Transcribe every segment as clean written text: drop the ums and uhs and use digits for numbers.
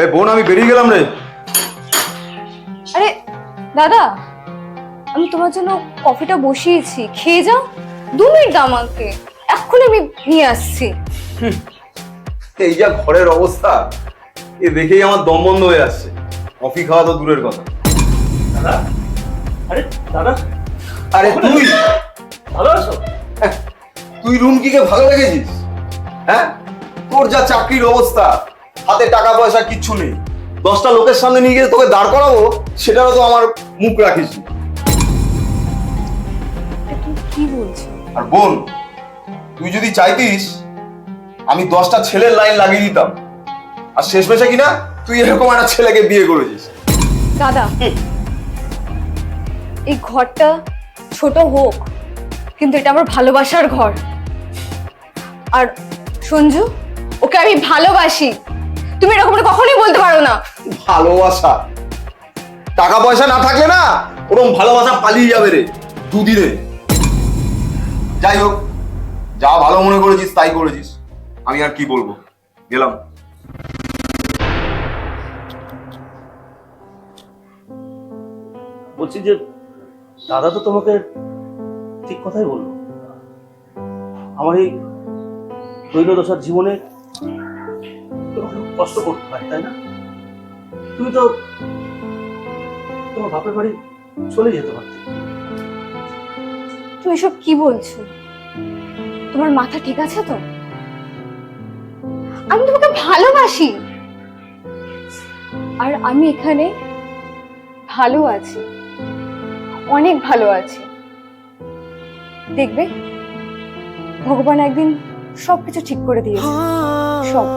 এই বোন, আমি বেরিয়ে গেলাম রে। আরে দাদা, আমি তোমার জন্য কফিটা বসিয়েছি, খেয়ে যাও। 2 মিনিট দাও আমাকে, এক্ষুনি আমি নিয়ে আসছি। এই যা ঘরের অবস্থা, এ দেখেই আমার দম বন্ধ হয়ে আসছে। কফি খাওয়া তো দূরের কথা। দাদা, আরে দাদা, আরে তুই ভালো আছো? তুই রুমকিকে ভালো লেগেছিস? হ্যাঁ, তোর যা চাকরির অবস্থা, হাতে টাকা পয়সা কিচ্ছু নেই, 10টা লোকের সামনে নিয়ে গিয়ে তোকে দাঁড় করাবো, সেটারও তো আমার মুখ রাখিস। তুমি কি বলছো? আর বোন, তুই যদি চাইতিস আমি 10টা ছেলের লাইন লাগিয়ে দিতাম, আর শেষমেশে কিনা তুই এরকম একটা ছেলেকে বিয়ে করেছিস। দাদা, এই ঘরটা ছোট হোক, কিন্তু এটা আমার ভালোবাসার ঘর। আর সঞ্জু, ওকে আমি ভালোবাসি। তুমি এরকম করে কখনোই বলতে পারো না। ভালোবাসা? টাকা পয়সা না থাকলে না ওরকম ভালোবাসা পালিয়ে যাবে রে 2 দিনে। যাই হোক, যা ভালো মনে করেছিস তাই করেছিস, আমি আর কি বলবো, গেলাম। বলছি যে দাদা তো তোমাকে ঠিক কথাই বললো। আমার এই দৈন্যদশার জীবনে তোমাকে কষ্ট করতে হয়, তাই না? তুমি তো তোমার বাপের বাড়ি চলে যেতে পারতে। তুমি এসব কি বলছো? তোমার মাথা ঠিক আছে তো? আমি তোমাকে ভালোবাসি, আর আমি এখানে ভালো আছি, অনেক ভালো আছি। দেখবে, ভগবান একদিন সবকিছু ঠিক করে দিয়েছে। সব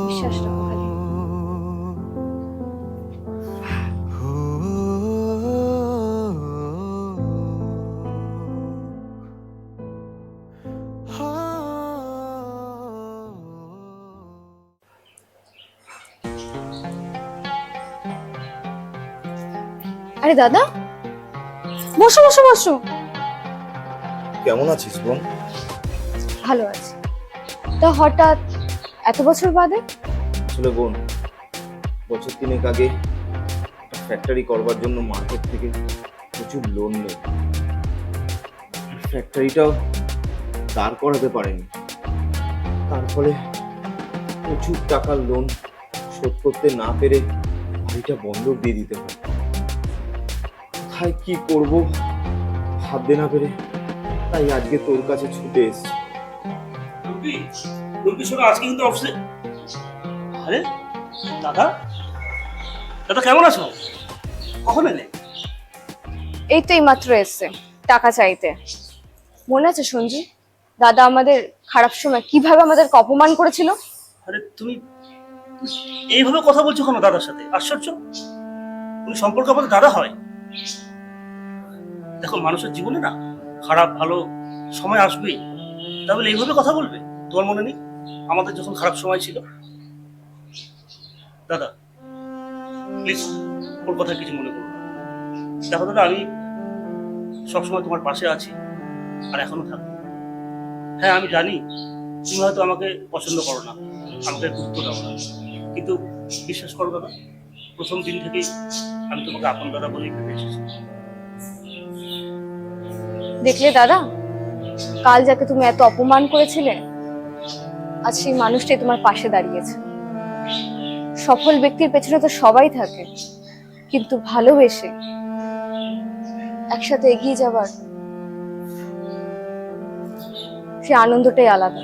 বিশ্বাস রাখো খালি। আরে দাদা, বসো বসো বসো। কেমন আছিস বোন? ভালো আছি। তা হঠাৎ এত বছর বাদে? আসলে বোন, বছর 3 আগে একটা ফ্যাক্টরি করবার জন্য মার্কেট থেকে প্রচুর লোন নেই। ফ্যাক্টরিটাও দাঁড় করাতে পারেনি, তার ফলে প্রচুর টাকার লোন শোধ করতে না পেরে বাড়িটা বন্ধক দিয়ে দিতে হয়। কোথায় কি করব ভাবতে না পেরে তাই আজকে তোর কাছে ছুটে এসেছি। রুবি শোনো, আজকে কিন্তু অফিসে। আরে দাদা, দাদা কেমন আছো? কখন এলে? এই তো এইমাত্র এসছে টাকা চাইতে। মনে আছে সঞ্জু, দাদা আমাদের খারাপ সময় কিভাবে আমাদের অপমান করেছিল? আরে তুমি এইভাবে কথা বলছো কেন দাদার সাথে? আশ্চর্য, উনি সম্পর্ক আমাদের দাদা হয়। দেখো, মানুষের জীবনে না খারাপ ভালো সময় আসবেই, তাহলে এইভাবে কথা বলবে? তোমার মনে নেই আমাদের যখন খারাপ সময় ছিল? দাদা প্লিজ, ওর কথা কিছু মনে করো না। দেখো দাদা, আমি সবসময় তোমার পাশে আছি, আর এখনো থাকবো। হ্যাঁ, আমি জানি তুমি হয়তো আমাকে পছন্দ করো না, আমাকে গুরুত্ব দাও না, কিন্তু বিশ্বাস করো দাদা, প্রথম দিন থেকেই আমি তোমাকে আপন দাদা বলেই ভেবে এসেছি। দেখলে দাদা, কাল যাকে তুমি এত অপমান করেছিলে, আজ সেই মানুষটাই তোমার পাশে দাঁড়িয়েছে। সফল ব্যক্তির পেছনে তো সবাই থাকে, কিন্তু ভালোবেসে একসাথে এগিয়ে যাবার সে আনন্দটাই আলাদা।